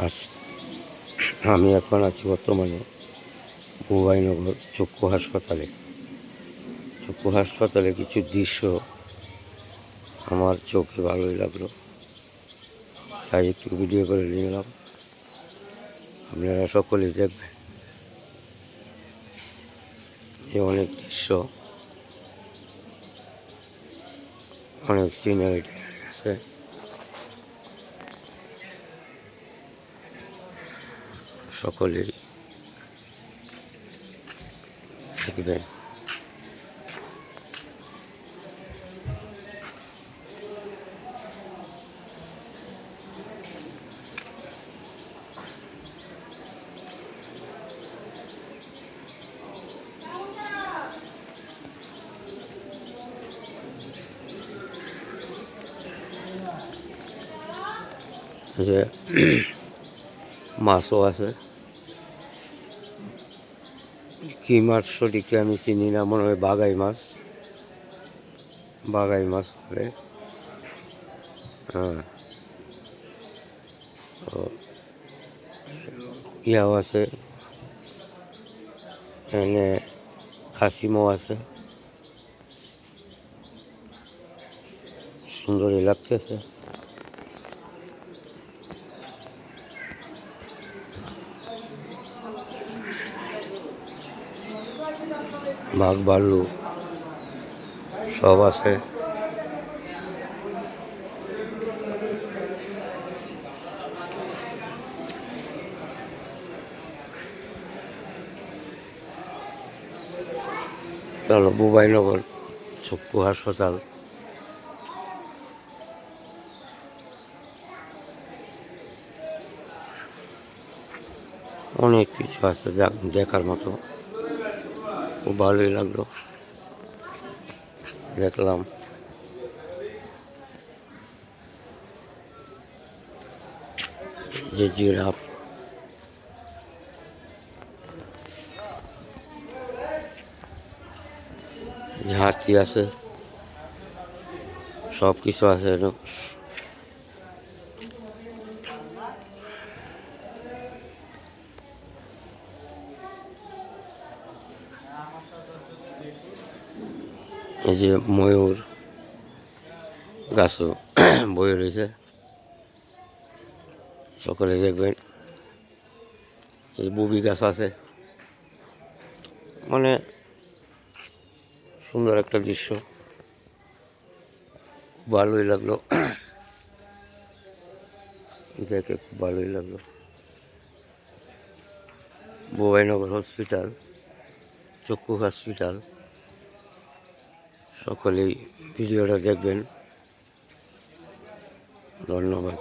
আজ আমি এখন আছি বর্তমানে ভুবাইনগর চক্ষু হাসপাতালে। চক্ষু হাসপাতালে কিছু দৃশ্য আমার চোখে ভালোই লাগলো, তাই একটু ভিডিও করে নিলাম। আপনারা সকলেই দেখবেন। অনেক দৃশ্য, অনেক সিনারি আছে। সকলেই দেখবেন। যে মাছও আছে, কি মাছ সঠিকটা আমি চিনি না, মনে হয় বাগাই মাছ বলে। হ্যাঁ, ইয়াও আছে, এনে খাসিমও আছে। সুন্দরই লাগতেছে। বাঘ ভাল্লুক সব আছে। চলো ভুবাইনগর চক্ষু হাসপাতাল। অনেক কিছু আছে দেখার মতো, খুব ভালোই লাগলো, দেখলাম। যে জিরাফ, যে হাতি আছে, সব কিছু আছে। এই যে ময়ূর গাছও বয়ে রয়েছে, সকলে দেখবেন। এই বুবি গাছ আছে, মানে সুন্দর একটা দৃশ্য, ভালোই লাগলো দেখে, খুব ভালোই লাগলো। ভুবাইনগর হসপিটাল, চক্ষু হসপিটাল। সকলেই ভিডিওটা দেখবেন। ধন্যবাদ।